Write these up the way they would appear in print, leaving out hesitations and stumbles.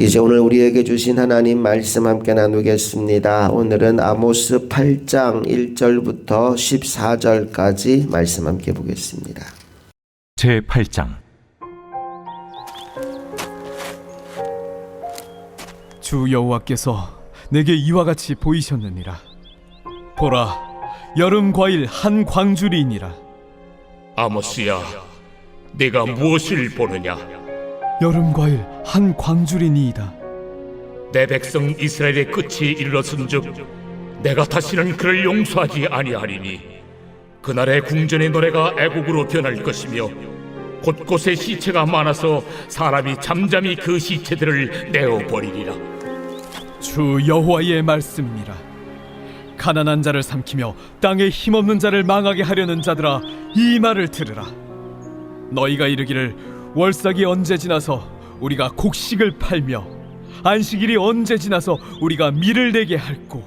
이제 오늘 우리에게 주신 하나님 말씀 함께 나누겠습니다. 오늘은 아모스 8장 1절부터 14절까지 말씀 함께 보겠습니다. 제8장. 주 여호와께서 내게 이와 같이 보이셨느니라. 보라, 여름 과일 한 광주리이니라. 아모스야, 내가 무엇을 보느냐? 여름 과일 한 광주리니이다. 내 백성 이스라엘의 끝이 이르렀은즉 내가 다시는 그를 용서하지 아니하리니 그날의 궁전의 노래가 애곡으로 변할 것이며 곳곳에 시체가 많아서 사람이 잠잠히 그 시체들을 내어버리리라. 주 여호와의 말씀이니라. 가난한 자를 삼키며 땅에 힘없는 자를 망하게 하려는 자들아, 이 말을 들으라. 너희가 이르기를 월삭이 언제 지나서 우리가 곡식을 팔며 안식일이 언제 지나서 우리가 밀을 내게 할꼬.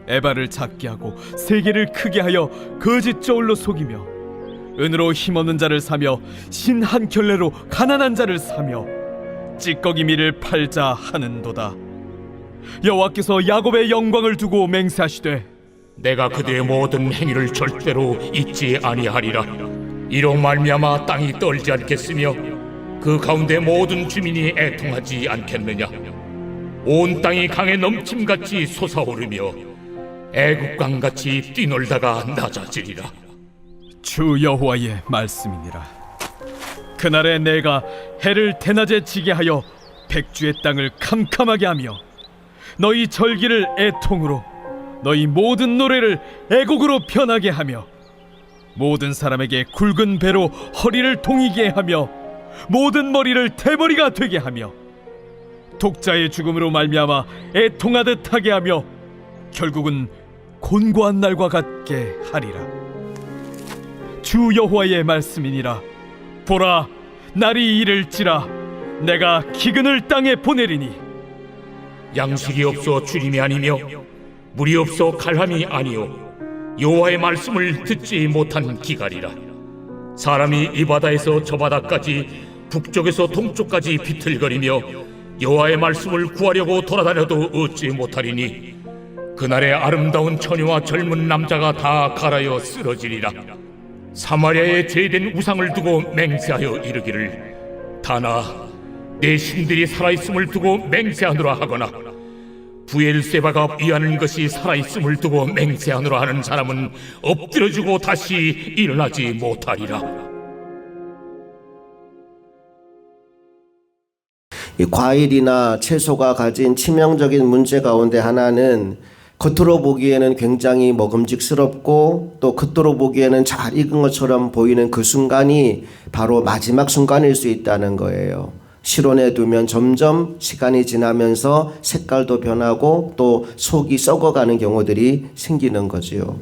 에바를 작게 하고 세계를 크게 하여 거짓 저울로 속이며 은으로 힘없는 자를 사며 신 한 켤레로 가난한 자를 사며 찌꺼기 밀을 팔자 하는도다. 여호와께서 야곱의 영광을 두고 맹세하시되 내가 그들의 모든 행위를 절대로 잊지 아니하리라. 이로 말미암아 땅이 떨지 않겠으며 그 가운데 모든 주민이 애통하지 않겠느냐. 온 땅이 강에 넘침같이 솟아오르며 애국강같이 뛰놀다가 낮아지리라. 주 여호와의 말씀이니라. 그날에 내가 해를 대낮에 지게 하여 백주의 땅을 캄캄하게 하며 너희 절기를 애통으로 너희 모든 노래를 애곡으로 변하게 하며 모든 사람에게 굵은 배로 허리를 동이게 하며 모든 머리를 대머리가 되게 하며 독자의 죽음으로 말미암아 애통하듯 하게 하며 결국은 곤고한 날과 같게 하리라. 주 여호와의 말씀이니라. 보라, 날이 이를지라 내가 기근을 땅에 보내리니 양식이 없어 주림이 아니며 물이 없어 갈함이 아니요 여호와의 말씀을 듣지 못한 기갈이라. 사람이 이 바다에서 저 바다까지 북쪽에서 동쪽까지 비틀거리며 여호와의 말씀을 구하려고 돌아다녀도 얻지 못하리니 그날에 아름다운 처녀와 젊은 남자가 다 갈아여 쓰러지리라. 사마리아에 제된 우상을 두고 맹세하여 이르기를 다나 내 신들이 살아있음을 두고 맹세하노라 하거나 부엘세바가 위하는 것이 살아있음을 두고 맹세하노라 하는 사람은 엎드려지고 다시 일어나지 못하리라. 이 과일이나 채소가 가진 치명적인 문제 가운데 하나는 겉으로 보기에는 굉장히 먹음직스럽고 또 겉으로 보기에는 잘 익은 것처럼 보이는 그 순간이 바로 마지막 순간일 수 있다는 거예요. 실온에 두면 점점 시간이 지나면서 색깔도 변하고 또 속이 썩어가는 경우들이 생기는 거지요.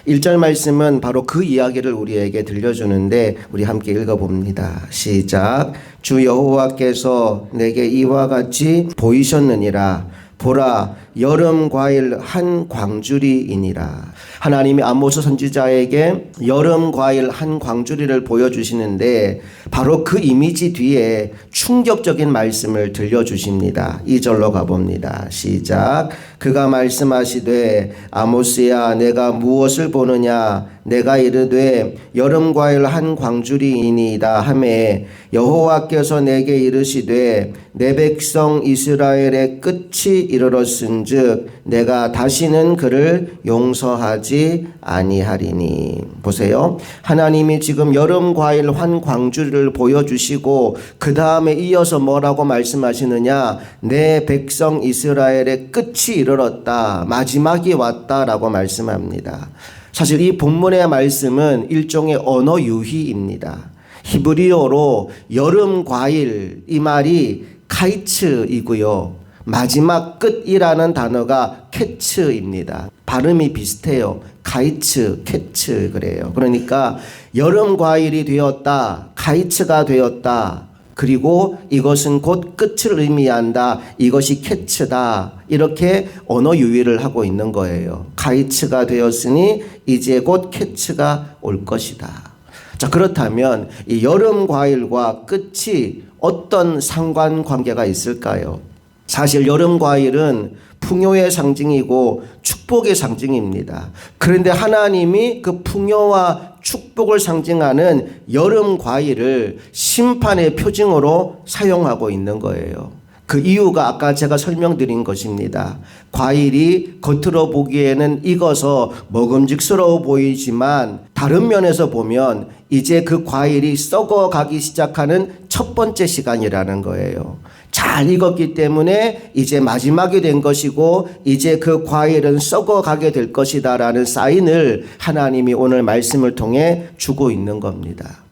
1절 말씀은 바로 그 이야기를 우리에게 들려주는데 우리 함께 읽어봅니다. 시작. 주 여호와께서 내게 이와 같이 보이셨느니라. 보라, 여름 과일 한 광주리이니라. 하나님이 아모스 선지자에게 여름 과일 한 광주리를 보여주시는데 바로 그 이미지 뒤에 충격적인 말씀을 들려주십니다. 2절로 가봅니다. 시작. 그가 말씀하시되 아모스야, 내가 무엇을 보느냐? 내가 이르되 여름 과일 한 광주리이니이다 하매 여호와께서 내게 이르시되 내 백성 이스라엘의 끝이 이르렀은즉 내가 다시는 그를 용서하지 아니하리니. 보세요. 하나님이 지금 여름 과일 한 광주리를 보여주시고 그 다음에 이어서 뭐라고 말씀하시느냐? 내 백성 이스라엘의 끝이 이르렀다. 마지막이 왔다라고 말씀합니다. 사실 이 본문의 말씀은 일종의 언어 유희입니다. 히브리어로 여름 과일, 이 말이 카이츠이고요. 마지막 끝이라는 단어가 캐츠입니다. 발음이 비슷해요. 카이츠, 캐츠 그래요. 그러니까 여름 과일이 되었다, 카이츠가 되었다. 그리고 이것은 곧 끝을 의미한다. 이것이 캐츠다. 이렇게 언어 유희를 하고 있는 거예요. 카이츠가 되었으니 이제 곧 캐츠가 올 것이다. 자, 그렇다면 이 여름 과일과 끝이 어떤 상관관계가 있을까요? 사실 여름 과일은 풍요의 상징이고 축복의 상징입니다. 그런데 하나님이 그 풍요와 축복을 상징하는 여름 과일을 심판의 표징으로 사용하고 있는 거예요. 그 이유가 아까 제가 설명드린 것입니다. 과일이 겉으로 보기에는 익어서 먹음직스러워 보이지만 다른 면에서 보면 이제 그 과일이 썩어가기 시작하는 첫 번째 시간이라는 거예요. 잘 익었기 때문에 이제 마지막이 된 것이고 이제 그 과일은 썩어가게 될 것이다 라는 사인을 하나님이 오늘 말씀을 통해 주고 있는 겁니다.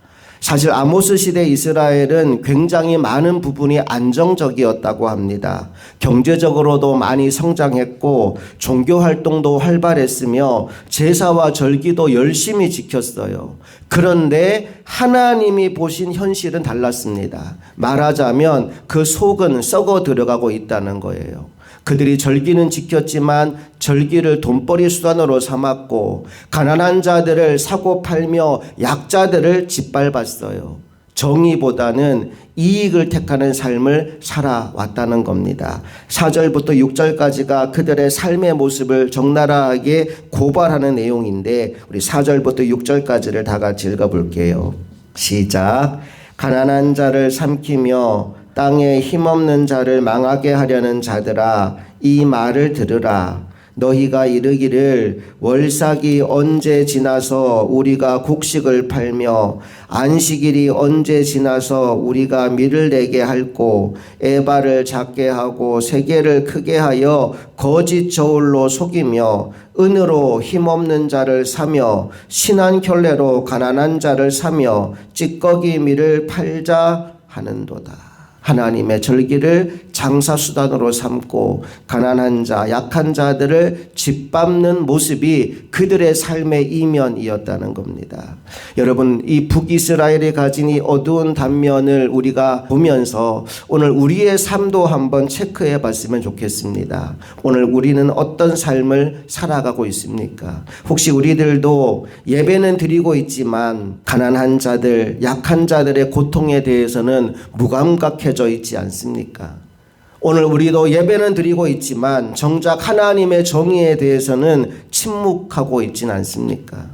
사실 아모스 시대 이스라엘은 굉장히 많은 부분이 안정적이었다고 합니다. 경제적으로도 많이 성장했고 종교 활동도 활발했으며 제사와 절기도 열심히 지켰어요. 그런데 하나님이 보신 현실은 달랐습니다. 말하자면 그 속은 썩어 들어가고 있다는 거예요. 그들이 절기는 지켰지만 절기를 돈벌이 수단으로 삼았고 가난한 자들을 사고 팔며 약자들을 짓밟았어요. 정의보다는 이익을 택하는 삶을 살아왔다는 겁니다. 4절부터 6절까지가 그들의 삶의 모습을 적나라하게 고발하는 내용인데 우리 4절부터 6절까지를 다 같이 읽어볼게요. 시작. 가난한 자를 삼키며 땅에 힘없는 자를 망하게 하려는 자들아 이 말을 들으라. 너희가 이르기를 월삭이 언제 지나서 우리가 곡식을 팔며 안식일이 언제 지나서 우리가 밀을 내게 할꼬 에바를 작게 하고 세계를 크게 하여 거짓 저울로 속이며 은으로 힘없는 자를 사며 신한 켤레로 가난한 자를 사며 찌꺼기 밀을 팔자 하는도다. 하나님의 절기를 장사수단으로 삼고 가난한 자, 약한 자들을 짓밟는 모습이 그들의 삶의 이면이었다는 겁니다. 여러분, 이 북이스라엘이 가진 이 어두운 단면을 우리가 보면서 오늘 우리의 삶도 한번 체크해 봤으면 좋겠습니다. 오늘 우리는 어떤 삶을 살아가고 있습니까? 혹시 우리들도 예배는 드리고 있지만 가난한 자들, 약한 자들의 고통에 대해서는 무감각해져 있지 않습니까? 오늘 우리도 예배는 드리고 있지만 정작 하나님의 정의에 대해서는 침묵하고 있지는 않습니까?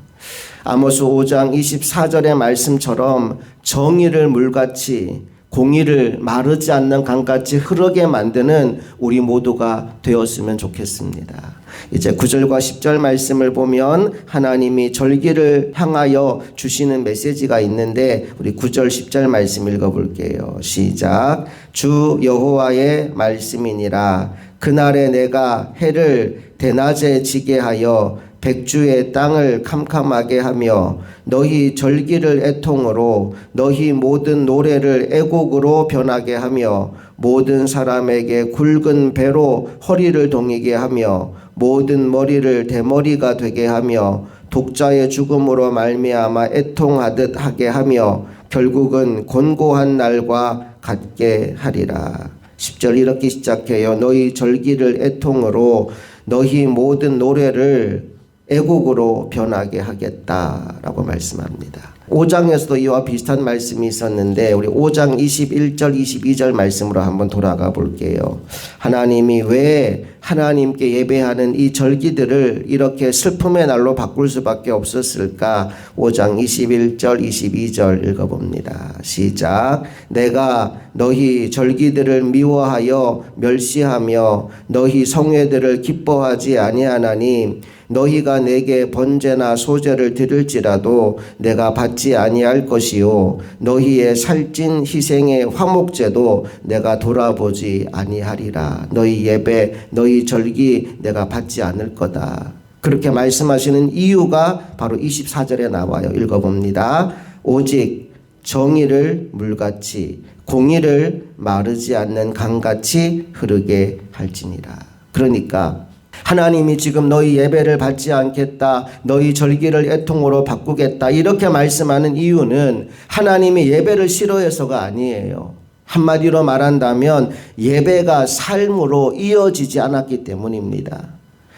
아모스 5장 24절의 말씀처럼 정의를 물같이 공의를 마르지 않는 강같이 흐르게 만드는 우리 모두가 되었으면 좋겠습니다. 이제 9절과 10절 말씀을 보면 하나님이 절기를 향하여 주시는 메시지가 있는데 우리 9절 10절 말씀 읽어볼게요. 시작. 주 여호와의 말씀이니라. 그날에 내가 해를 대낮에 지게 하여 백주의 땅을 캄캄하게 하며 너희 절기를 애통으로 너희 모든 노래를 애곡으로 변하게 하며 모든 사람에게 굵은 배로 허리를 동이게 하며 모든 머리를 대머리가 되게 하며 독자의 죽음으로 말미암아 애통하듯 하게 하며 결국은 곤고한 날과 같게 하리라. 10절 이렇게 시작해요. 너희 절기를 애통으로 너희 모든 노래를 애곡으로 변하게 하겠다라고 말씀합니다. 5장에서도 이와 비슷한 말씀이 있었는데 우리 5장 21절 22절 말씀으로 한번 돌아가 볼게요. 하나님이 왜 하나님께 예배하는 이 절기들을 이렇게 슬픔의 날로 바꿀 수밖에 없었을까? 5장 21절 22절 읽어봅니다. 시작. 내가 너희 절기들을 미워하여 멸시하며 너희 성회들을 기뻐하지 아니하나니 너희가 내게 번제나 소제를 드릴지라도 내가 받지 아니할 것이요 너희의 살찐 희생의 화목제도 내가 돌아보지 아니하리라. 너희 예배 너희 절기 내가 받지 않을 거다. 그렇게 말씀하시는 이유가 바로 24절에 나와요. 읽어봅니다. 오직 정의를 물같이 공의를 마르지 않는 강같이 흐르게 할지니라. 그러니까 하나님이 지금 너희 예배를 받지 않겠다, 너희 절기를 애통으로 바꾸겠다 이렇게 말씀하는 이유는 하나님이 예배를 싫어해서가 아니에요. 한마디로 말한다면 예배가 삶으로 이어지지 않았기 때문입니다.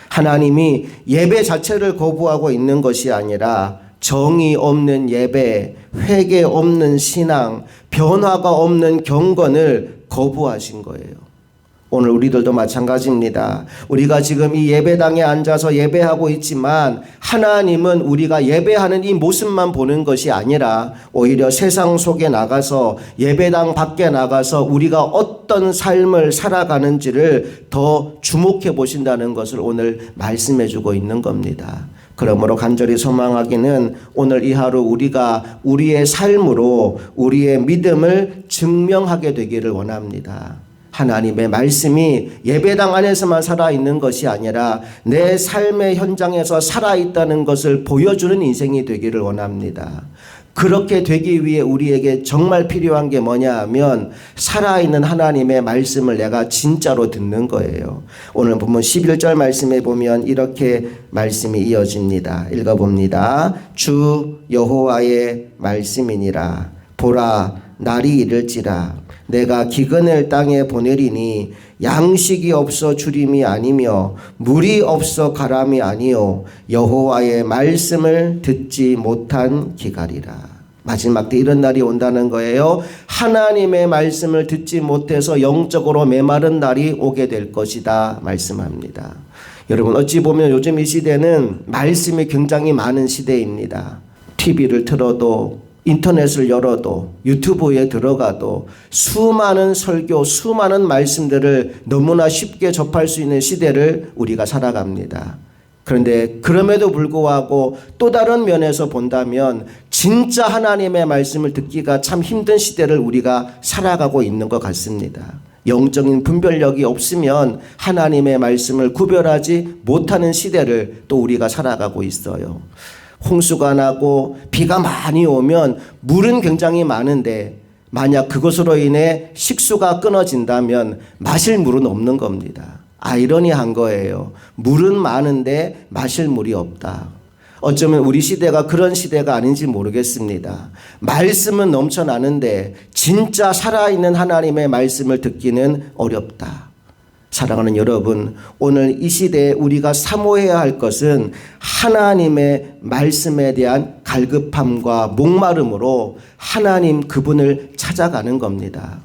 하나님이 예배 자체를 거부하고 있는 것이 아니라 정의 없는 예배, 회개 없는 신앙, 변화가 없는 경건을 거부하신 거예요. 오늘 우리들도 마찬가지입니다. 우리가 지금 이 예배당에 앉아서 예배하고 있지만 하나님은 우리가 예배하는 이 모습만 보는 것이 아니라 오히려 세상 속에 나가서 예배당 밖에 나가서 우리가 어떤 삶을 살아가는지를 더 주목해 보신다는 것을 오늘 말씀해 주고 있는 겁니다. 그러므로 간절히 소망하기는 오늘 이 하루 우리가 우리의 삶으로 우리의 믿음을 증명하게 되기를 원합니다. 하나님의 말씀이 예배당 안에서만 살아있는 것이 아니라 내 삶의 현장에서 살아있다는 것을 보여주는 인생이 되기를 원합니다. 그렇게 되기 위해 우리에게 정말 필요한 게 뭐냐 하면 살아있는 하나님의 말씀을 내가 진짜로 듣는 거예요. 오늘 보면 11절 말씀에 보면 이렇게 말씀이 이어집니다. 읽어봅니다. 주 여호와의 말씀이니라. 보라, 날이 이를지라. 내가 기근을 땅에 보내리니 양식이 없어 주림이 아니며 물이 없어 가람이 아니요 여호와의 말씀을 듣지 못한 기갈이라. 마지막 때 이런 날이 온다는 거예요. 하나님의 말씀을 듣지 못해서 영적으로 메마른 날이 오게 될 것이다 말씀합니다. 여러분, 어찌 보면 요즘 이 시대는 말씀이 굉장히 많은 시대입니다. TV를 틀어도 인터넷을 열어도 유튜브에 들어가도 수많은 설교, 수많은 말씀들을 너무나 쉽게 접할 수 있는 시대를 우리가 살아갑니다. 그런데 그럼에도 불구하고 또 다른 면에서 본다면 진짜 하나님의 말씀을 듣기가 참 힘든 시대를 우리가 살아가고 있는 것 같습니다. 영적인 분별력이 없으면 하나님의 말씀을 구별하지 못하는 시대를 또 우리가 살아가고 있어요. 홍수가 나고 비가 많이 오면 물은 굉장히 많은데 만약 그것으로 인해 식수가 끊어진다면 마실 물은 없는 겁니다. 아이러니한 거예요. 물은 많은데 마실 물이 없다. 어쩌면 우리 시대가 그런 시대가 아닌지 모르겠습니다. 말씀은 넘쳐나는데 진짜 살아있는 하나님의 말씀을 듣기는 어렵다. 사랑하는 여러분, 오늘 이 시대에 우리가 사모해야 할 것은 하나님의 말씀에 대한 갈급함과 목마름으로 하나님 그분을 찾아가는 겁니다.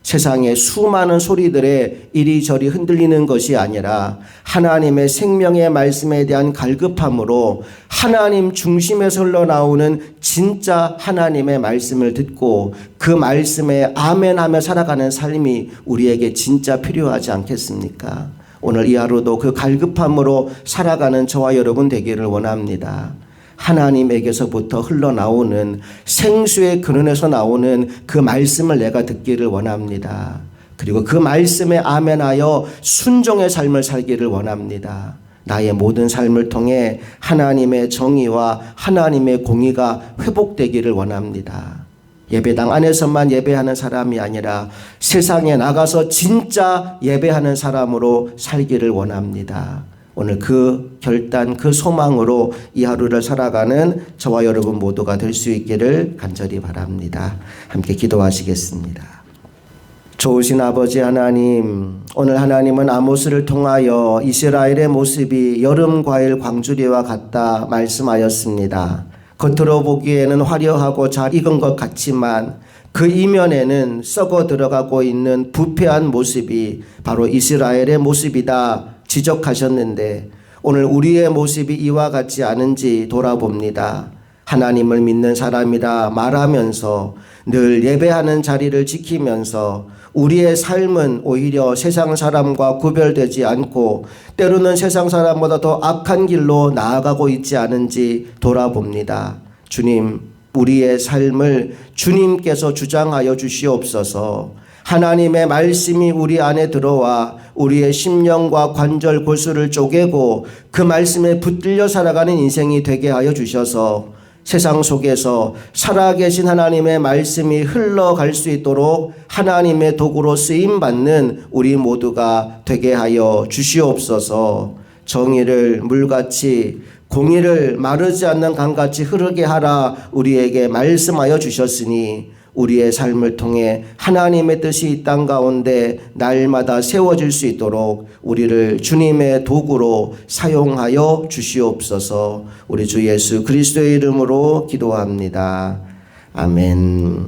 세상의 수많은 소리들에 이리저리 흔들리는 것이 아니라 하나님의 생명의 말씀에 대한 갈급함으로 하나님 중심에서 흘러나오는 진짜 하나님의 말씀을 듣고 그 말씀에 아멘하며 살아가는 삶이 우리에게 진짜 필요하지 않겠습니까? 오늘 이 하루도 그 갈급함으로 살아가는 저와 여러분 되기를 원합니다. 하나님에게서부터 흘러나오는 생수의 근원에서 나오는 그 말씀을 내가 듣기를 원합니다. 그리고 그 말씀에 아멘하여 순종의 삶을 살기를 원합니다. 나의 모든 삶을 통해 하나님의 정의와 하나님의 공의가 회복되기를 원합니다. 예배당 안에서만 예배하는 사람이 아니라 세상에 나가서 진짜 예배하는 사람으로 살기를 원합니다. 오늘 그 결단, 그 소망으로 이 하루를 살아가는 저와 여러분 모두가 될 수 있기를 간절히 바랍니다. 함께 기도하시겠습니다. 좋으신 아버지 하나님, 오늘 하나님은 아모스를 통하여 이스라엘의 모습이 여름 과일 광주리와 같다 말씀하였습니다. 겉으로 보기에는 화려하고 잘 익은 것 같지만 그 이면에는 썩어 들어가고 있는 부패한 모습이 바로 이스라엘의 모습이다 지적하셨는데 오늘 우리의 모습이 이와 같지 않은지 돌아봅니다. 하나님을 믿는 사람이라 말하면서 늘 예배하는 자리를 지키면서 우리의 삶은 오히려 세상 사람과 구별되지 않고 때로는 세상 사람보다 더 악한 길로 나아가고 있지 않은지 돌아봅니다. 주님, 우리의 삶을 주님께서 주장하여 주시옵소서. 하나님의 말씀이 우리 안에 들어와 우리의 심령과 관절 골수를 쪼개고 그 말씀에 붙들려 살아가는 인생이 되게 하여 주셔서 세상 속에서 살아계신 하나님의 말씀이 흘러갈 수 있도록 하나님의 도구로 쓰임받는 우리 모두가 되게 하여 주시옵소서. 정의를 물같이 공의를 마르지 않는 강같이 흐르게 하라 우리에게 말씀하여 주셨으니 우리의 삶을 통해 하나님의 뜻이 이 땅 가운데 날마다 세워질 수 있도록 우리를 주님의 도구로 사용하여 주시옵소서. 우리 주 예수 그리스도의 이름으로 기도합니다. 아멘.